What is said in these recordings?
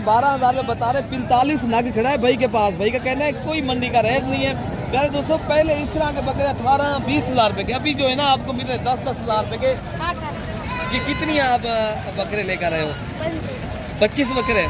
ये 12,000 में बता रहे, 45 नग खड़ा है भाई के पास। भाई का कहना है कोई मंडी का रेट नहीं है। प्यारे दोस्तों, पहले इस तरह के बकरे 18-20 हज़ार रुपए के, अभी जो है ना आपको मिल रहे 10-10 हज़ार रुपए के। ये कितनी आप बकरे लेकर आए हो? 25 बकरे।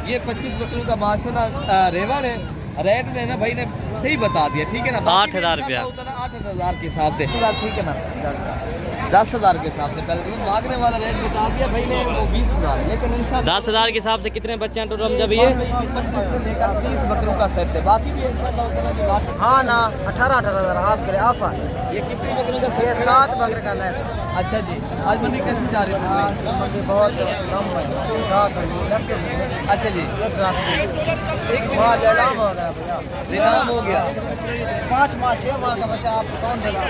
ये 25 बकरों का माशाल्लाह रेवा है। रेट ने ना भाई ने सही बता दिया, ठीक है ना? 8,000 रुपया, 8,000 के हिसाब से, ठीक है ना? 10,000 के हिसाब से पहले तो मांगने वाला रेट बता दिया भाई ने, वो 20,000, लेकिन इंशाल्लाह 10,000 के हिसाब से कितने बच्चे हैं टोटल जब ये? 25 से लेकर 30 बकरों का सेट है। बाकी भी इंशाल्लाह हाँ ना 18,000 आपके लिए ऑफर। ये कितनी बकरों का ये सेट? 7 बकरे का नेट। अच्छा जी, आज मंडी कैसी जा रही है? मंडी बहुत कम है। अच्छा जी, एक माँ नीलाम हो गया भैया, नीलाम हो गया। 5 माह 6 माह का बच्चा आप कौन देगा?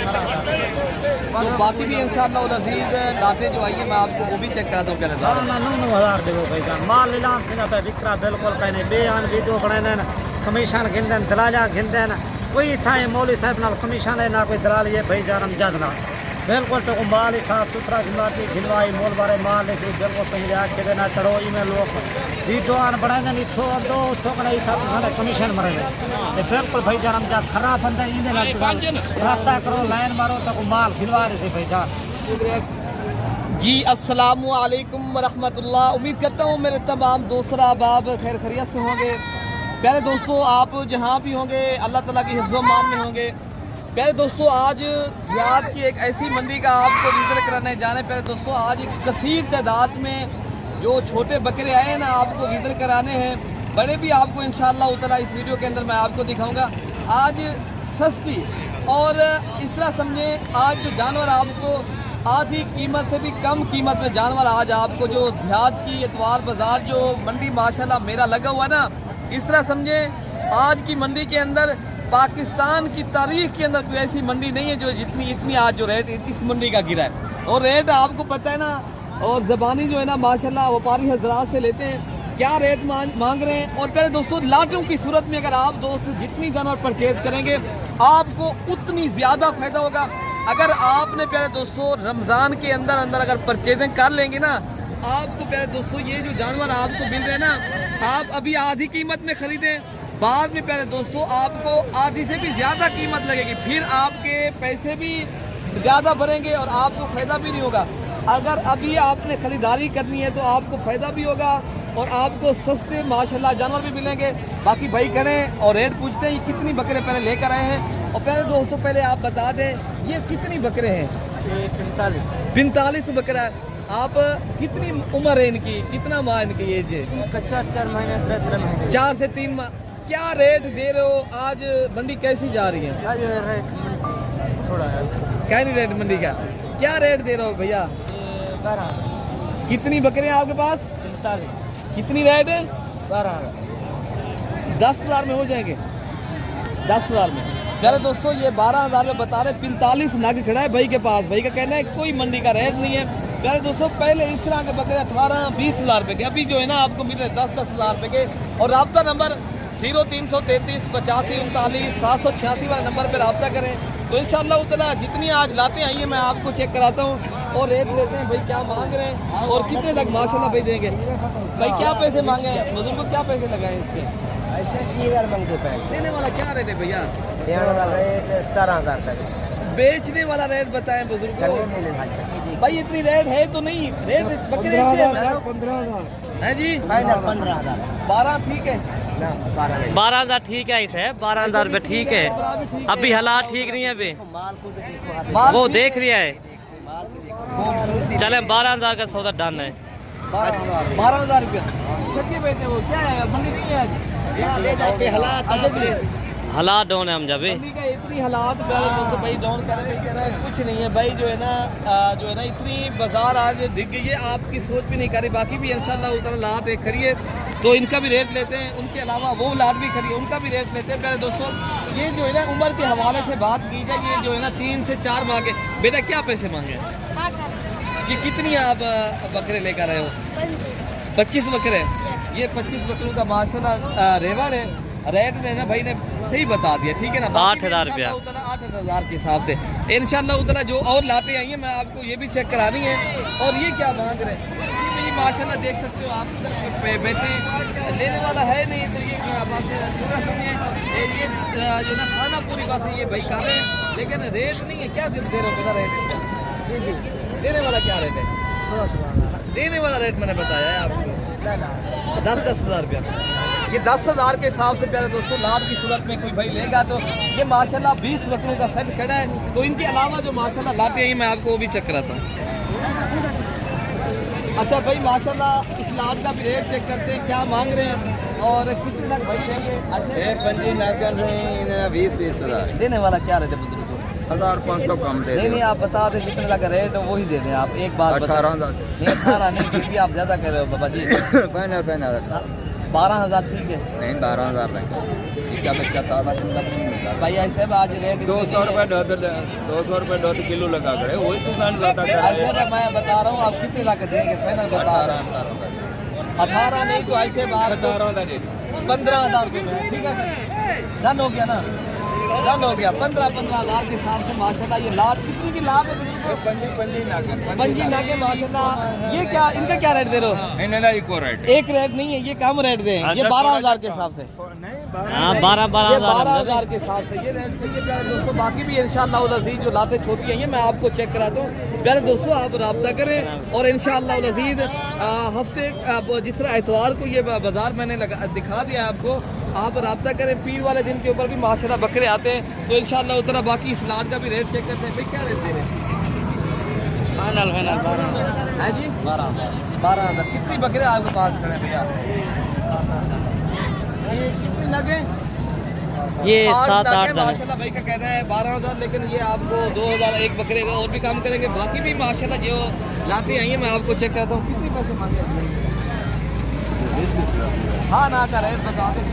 तो बाकी भी इंशाअल्लाह उल अज़ीज़ लाते जो आई है, मैं आपको वो भी चेक कराता हूँ। क्या ना 9,000 देवो भाई, माल नीलाम थी ना पे विक्रा बिल्कुल कहीं बेयान वीडियो बनाए ना, कमीशन गिनते दलाला गिनते ना, कोई था मौली साहब नाल कमीशन है ना कोई दलाल, ये भाई जानम जद ना बिल्कुल तो माल ही साफ सुथरा गिनवाती गिनवाई मोल बारे माल लेके बिल्कुल कहीं आके देना चढ़ो इमें लोग वीडियो आन बनाए ना इथो दो उथो कना इथा साडे कमीशन मरे ते बिल्कुल भाई जानम जद खराब बंदा इंदे नाल रास्ता करो लाइन मारो तो माल गिनवा दे से भाई जान जी। अस्सलामु अलैकुम वरहमतुल्लाह। उम्मीद करता हूँ मेरे तमाम दोस्त अहबाब खैर खैरियत से होंगे। प्यारे दोस्तों, आप जहाँ भी होंगे अल्लाह ताला की हिफ्ज़-ओ-मान में होंगे। प्यारे दोस्तों, आज रियाद की एक ऐसी मंडी का आपको विज़िट कराने जाने। प्यारे दोस्तों, आज एक कसीर तादाद में जो छोटे बकरे आए हैं ना, आपको विज़िट कराने हैं। बड़े भी आपको इंशाअल्लाह ताला इस वीडियो के अंदर मैं आपको दिखाऊंगा। आज सस्ती और इस तरह समझे, आज जो जानवर आपको आधी कीमत से भी कम कीमत में जानवर आज आपको जो देहात की इतवार बाज़ार जो मंडी माशाल्लाह मेरा लगा हुआ ना, इस तरह समझे आज की मंडी के अंदर पाकिस्तान की तारीख के अंदर कोई ऐसी मंडी नहीं है जो इतनी आज जो रेट इस मंडी का गिरा है। और रेट आपको पता है ना, और ज़बानी जो है ना माशाल्लाह व्यापारी हजरात से लेते हैं क्या रेट मांग रहे हैं। और प्यारे दोस्तों, लाटों की सूरत में अगर आप दोस्त जितनी जानवर परचेज करेंगे आपको उतनी ज़्यादा फ़ायदा होगा। अगर आपने प्यारे दोस्तों रमज़ान के अंदर अगर परचेजिंग कर लेंगे ना, आपको प्यारे दोस्तों ये जो जानवर आपको मिल रहे हैं ना, आप अभी आधी कीमत में ख़रीदें, बाद में प्यारे दोस्तों आपको आधी से भी ज़्यादा कीमत लगेगी, फिर आपके पैसे भी ज़्यादा भरेंगे और आपको फ़ायदा भी नहीं होगा। अगर अभी आपने ख़रीदारी करनी है तो आपको फ़ायदा भी होगा और आपको सस्ते माशाल्लाह जानवर भी मिलेंगे। बाकी भाई करें और रेट पूछते हैं, ये कितनी बकरे पहले लेकर आए हैं। और पहले दोस्तों पहले आप बता दें ये कितनी बकरे हैं? 45 बकरा। आप कितनी उम्र है इनकी, कितना माह इनकी एज है? 4 महीने 4 से 3 माह। क्या रेट दे रहे हो? आज मंडी कैसी जा रही है? थोड़ा क्या नहीं रेट मंडी का? क्या रेट दे रहे हो भैया? 12। कितनी बकरे हैं आपके पास? 45। कितनी रेट है? 12। 10,000 में हो जाएंगे? 10,000 में। प्यारे दोस्तों, ये 12,000 में बता रहे, 45 नग खड़ा है भाई के पास। भाई का कहना है कोई मंडी का रेट नहीं है। प्यारे दोस्तों, पहले इस तरह के बकरे 18-20 हज़ार रुपए के, अभी जो है ना आपको मिल रहे 10-10 हज़ार रुपए के। और रब्ता नंबर 0333 85 39 786 वाले नंबर पर रब्ता करें। तो इंशाअल्लाह ताला जितनी आज लाते आइए मैं आपको चेक कराता हूँ और रेट लेते हैं भाई क्या मांग रहे हैं और कितने तक माशाल्लाह भाई देंगे। भाई क्या पैसे मांगे हैं बुजुर्ग को, क्या पैसे लगाए इसके? ऐसे 3000 मांगते पैसे। देने वाला क्या रेट है भैया? देने वाला रेट 17,000 तक। बेचने वाला रेट बताएं बुजुर्ग को। भाई इतनी रेट है तो नहीं, रेट बकरे 15,000 है जी? 15,000। 12 ठीक है? 12,000 ठीक है, इसे 12,000 रुपये ठीक है। अभी हालात ठीक नहीं है, अभी वो देख रही है। चले 12,000 का सौदा डन है। 12,000 रुपया सच्चे बेटे। वो क्या है मंडी नहीं है आज? हालात डाउन है हम जब मंडी का इतनी हालात प्यारे दोस्तों भाई डाउन कर रहे हैं, कुछ नहीं है भाई। जो है ना इतनी बाजार आज दिख गई है, आपकी सोच भी नहीं कर रही। बाकी भी इंशाल्लाह उतना लाट एक खड़ी है तो इनका भी रेट लेते हैं। उनके अलावा वो लाट भी खड़ी है, उनका भी रेट लेते हैं। प्यारे दोस्तों, ये जो है ना उम्र के हवाले से बात की जाए, ये जो है ना 3 से 4 माह के। बेटा क्या पैसे मांगे? ये कितनी आप बकरे लेकर आए हो? 25 बकरे। ये 25 बकरों का माशाल्लाह रेवा है। रेट ने ना भाई ने सही बता दिया, ठीक है ना? 8,000 रुपया, 8,000 के हिसाब से इंशाल्लाह उतना जो और लाते आइए मैं आपको ये भी चेक करानी है। और ये क्या मांग रहे हैं? माशाल्लाह देख सकते हो आप इधर बैठे, लेने वाला है नहीं तो ये बात सुनिए, ये जो ना खाना पूरी बात ये भाई खा रहे हैं, लेकिन रेट नहीं है। क्या दे रहे हो बेटा रेट? देने वाला क्या रेट है? देने वाला रेट मैंने बताया है आपको 10-10 हज़ार रुपया। ये 10 हज़ार के हिसाब से प्यारे दोस्तों लाभ की सूरत में कोई भाई लेगा तो ये माशाल्लाह 20 बकरों का सेट खड़ा है। तो इनके अलावा जो माशाल्लाह लाते हैं मैं आपको वो भी चेक कराता हूँ। अच्छा भाई माशाल्लाह इस लाट का भी रेट चेक करते हैं, क्या मांग रहे हैं और कितने तक भाई देंगे? अच्छा 20 हज़ार देने वाला क्या रेट है बुजुर्ग? 1500 कम दे नहीं आप बता दें जितने का रेट है वही दे दें आप। एक बात 18,000 नहीं 18 नहीं, क्योंकि आप ज़्यादा कर रहे हो बाबा जी। फाइनल 12,000 ठीक है नहीं 12,000 नहीं, क्या बच्चा ताज़ा जिंदा नहीं मिलता भाई ऐसे आज रेट 200 रुपये 200 किलो लगा करे वही तो ज़्यादा ऐसे में मैं बता रहा हूँ आप कितने ला के देंगे? फाइनल बता रहा हूँ 18 नहीं तो ऐसे बात 15,000 रुपये में ठीक है, डन हो गया ना, डन हो गया। 15,000 के हिसाब से माशाल्लाह ये लाट कितनी की लाट है? पंजी नाके माशाल्लाह। ये क्या इनका क्या रेट दे रहे हो? एक रेट नहीं है, ये कम रेट दे, ये 12,000 के हिसाब से। हाँ 12,000 के हिसाब से ये रेट सही है प्यारे दोस्तों। बाकी भी इंशाअल्लाह अज़ीज़ जो लाटें छोटी हैं ये मैं आपको चेक कराता हूँ प्यारे दोस्तों, आप रब्ता करें और इंशाअल्लाह अज़ीज़ हफ्ते जिस तरह एतवार को ये बाज़ार मैंने दिखा दिया है आपको, आप रब्ता करें। पीर वाले दिन के ऊपर भी माशाल्लाह बकरे आते हैं तो इंशाअल्लाह उतना बाकी इस लाट का भी रेट चेक करते हैं। भाई क्या रेट दे रहे हैं? फाइनल है जी 12,000। कितनी बकरे आपके पास खड़े हैं भैया? ये कितनी लगे? ये 8 7-8 लाख माशाल्लाह भाई का कहना है 12,000, लेकिन ये आपको 2,000 एक बकरे का और भी काम करेंगे। बाकी भी माशाल्लाह जो लाते आई है मैं आपको चेक करता हूँ कितने पैसे मांगे। हाँ ना का रेट बता दें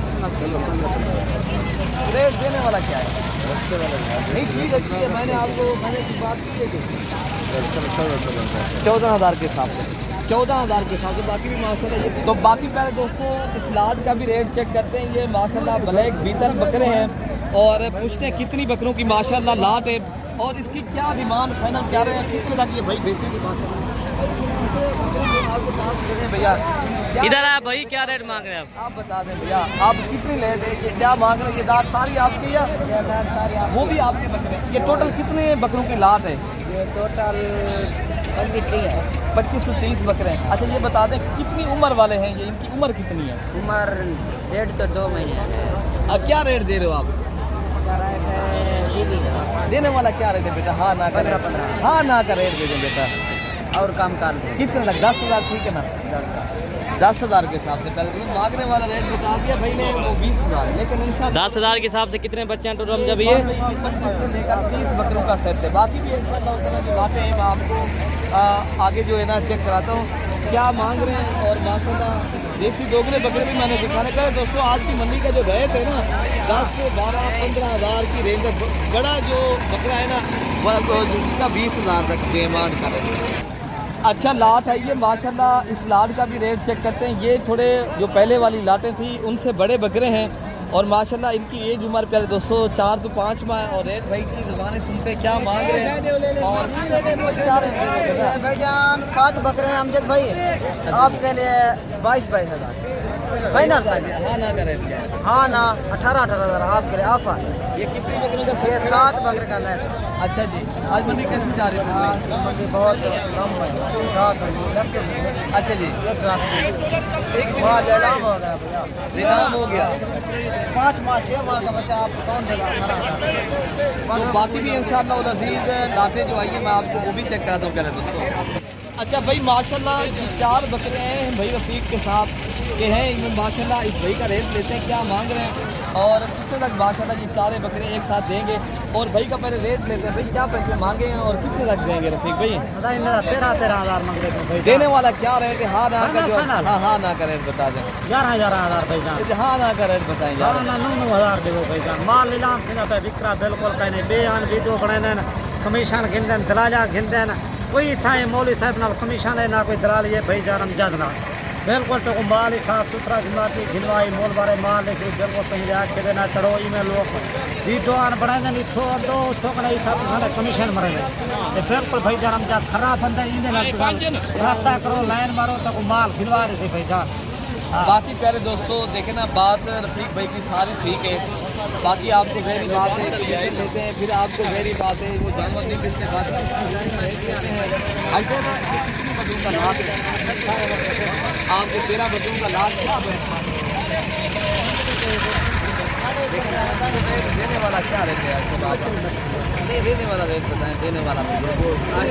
रेट देने वाला क्या है? नहीं चीज़ अच्छी है, मैंने बात की है कि 14,000 के हिसाब से 14,000 के हिसाब से। बाकी भी माशाल्लाह ये तो बाकी पहले दोस्तों इस लाट का भी रेट चेक करते हैं। ये माशाल्लाह ब्लैक बीतल बकरे हैं और पूछते हैं कितनी बकरों की माशाल्लाह लाट है और इसकी क्या डिमांड फाइनल क्या रहे हैं, कितने तक ये भाई बेचेंगे भैया? इधर आप भाई क्या रेट मांग रहे हैं आप बता दें भैया, आप कितनी ले दें, ये क्या मांग रहे हैं? ये लाट सारी आपकी है वो भी आपके बकरे? ये टोटल कितने बकरों की लाट है? ये टोटल 25 से 30 बकरे हैं। अच्छा ये बता दें कितनी उम्र वाले हैं ये, इनकी उम्र कितनी है? उम्र 1.5 तो 2 महीने है। क्या रेट दे रहे हो आप? इसका रेट है 20 का। देने वाला क्या रेट है बेटा? हाँ ना का रेट, 15 हाँ ना का रेट दे दें बेटा। और कम कर दे कितने तक? 10,000 ठीक है ना? 10,000 के हिसाब से पहले तो मांगने वाला रेट बता दिया भाई ने वो 20,000 है, लेकिन इंशाल्लाह 10,000 के हिसाब से कितने बच्चे हैं टोटल जब ये? 25 से लेकर 30 बकरों का सेट है। बाकी भी इंशाल्लाह उतना जो लाते हैं मैं आपको आगे जो है ना चेक कराता हूँ क्या मांग रहे हैं। और माशाल्लाह देसी दोगले बकरे भी मैंने दिखाने का दोस्तों। आज की मंडी का जो रेट है ना 10 से 12-15,000 की रेंज है। बड़ा जो बकरा है ना उसका 20,000 तक डिमांड कर रहे हैं। अच्छा लाट है ये माशाल्लाह। इस लाट का भी रेट चेक करते हैं। ये थोड़े जो पहले वाली लाटें थी उनसे बड़े बकरे हैं और माशाल्लाह इनकी एज उम्र प्यारे दोस्तों 4 to 5 माह। और रेट भाई की ज़ुबानें सुनते हैं क्या मांग रहे हैं और क्या रेट दे रहे हैं भाईजान? 7 बकरे हैं अमजद भाई आपके लिए 22 हज़ार फाइनल। हाँ ना का रेट क्या है? हाँ ना 18 हज़ार आपके लिए ऑफर। ये कितनी बकरों का ये 7 बकरे का रेट। अच्छा जी आज मंडी कैसी जा रही है? मुझे बहुत कम है। अच्छा जी एक माह नीलाम हो गया भैया, नीलाम हो गया। 5 माह 6 माह का बच्चा आप कौन देगा? तो बाकी भी इंशाअल्लाह अज़ीज़ लाटें जो आई है मैं आपको वो भी चेक कराता हूँ पहले दोस्तों। अच्छा भाई माशाल्लाह ये 4 बकरे हैं भाई रफीक के साथ के हैं। इनमें माशाल्लाह इस भाई का रेट लेते हैं क्या मांग रहे हैं और कितने तक माशाल्लाह ये 4 बकरे एक साथ देंगे। और भाई का पहले रेट लेते हैं भाई क्या पैसे मांगे हैं और कितने तक देंगे रफीक भाई? 13 हज़ार मांग रहे थे। देने वाला क्या रेट है? हाँ ना का जो फाइनल। हाँ ना का रेट बता दें। 11,000 भाईजान। हाँ ना का रेट बताएं यार। 9,000 देवो भाईजान। माल नीलाम थिंदा पे विक्रा बिल्कुल कहीं बेयान वीडियो बनाते हैं, कमीशन गिनते हैं, दलालियां गिनते हैं। कोई था मौलवी साहब नाल कमीशन है ना कोई दलाली है भाईजान अमजद ना। बिल्कुल तो माल ही साफ सुथरा खिलवाती खिलवाई मोल बारे माल ऐसे बिल्कुल कहीं जाके देना चढ़ोई में लोग वीटो आन बढ़ाए देन इथो दो उथो कने इथा सारे कमीशन मरे ते बिल्कुल भाई जान जा खराब बंदा इंदे नाल रास्ता करो लाइन मारो तो माल खिलवा दे से भाई जान। बाकी प्यारे दोस्तों देखे ना बात रफीक भाई की सारी ठीक है। बाकी आपको गहरी बात है कमीशन लेते हैं, फिर आपको गहरी बात है वो जानवर नहीं मिलते बात ऐसे ना कितनी बच्चों का लाभ है आपको 13 बच्चों का लाभ क्या देने वाला क्या रेट है आपके बात नहीं देने वाला रेट बताएं देने वाला आज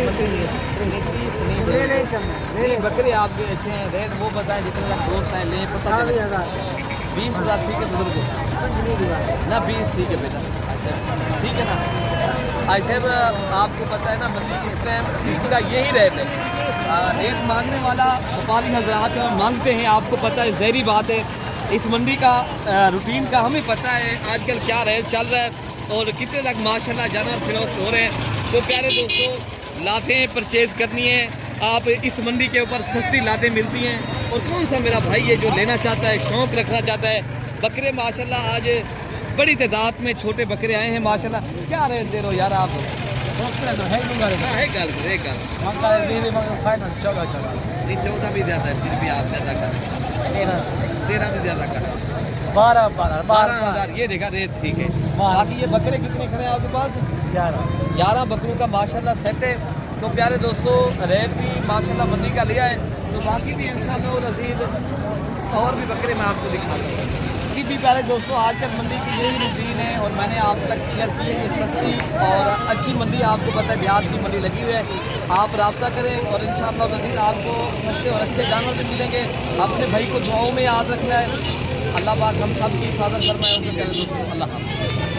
नहीं बकरे आपके अच्छे हैं रेट वो बताएं जितने तक दोस्त हैं ले पता 20,000 ठीक है बुजुर्ग ना 20 ठीक है बेटा अच्छा ठीक है ना। ऐसे आपको पता है ना मंडी इस टाइम इसका यही रेट है रेट मांगने वाला व्यापारी हजरात मांगते हैं आपको पता है जहरी बात है इस मंडी का रूटीन का हमें पता है आजकल क्या रेट चल रहा है और कितने तक माशाल्लाह जानवर फरोख्त हो रहे हैं। तो प्यारे दोस्तों लाटें परचेज करनी है आप इस मंडी के ऊपर सस्ती लाटें मिलती हैं और कौन सा मेरा भाई है जो लेना चाहता है शौक़ रखना चाहता है बकरे माशाल्लाह आज बड़ी तादाद में छोटे बकरे आए हैं माशाल्लाह। क्या रेट दे रहे हो यार आप? नहीं 14 भी ज़्यादा है फिर भी आप ज़्यादा कर 13 भी ज़्यादा कर 12,000 ये देखा रेट ठीक है। बाकी ये बकरे कितने खड़े हैं आपके पास? 11 बकरों का माशाल्लाह सेट है। तो प्यारे दोस्तों रेट भी माशाल्लाह मंडी का लिया है तो बाकी भी इंशाअल्लाह रजीद और भी बकरे मैं आपको दिखा दूँगा। भी प्यारे दोस्तों आजकल मंडी की यही रूटीन है और मैंने आप तक शेयर की है कि सस्ती और अच्छी मंडी आपको पता है देहात की मंडी लगी हुई है आप रब्ता करें और इंशाअल्लाह रज़ीज़ आपको सस्ते और अच्छे जानवर भी मिलेंगे। अपने भाई को दुआओं में याद रखना है। अल्लाह पाक हम सब की हिफाजत फरमाए। अल्लाह हाफ़िज़।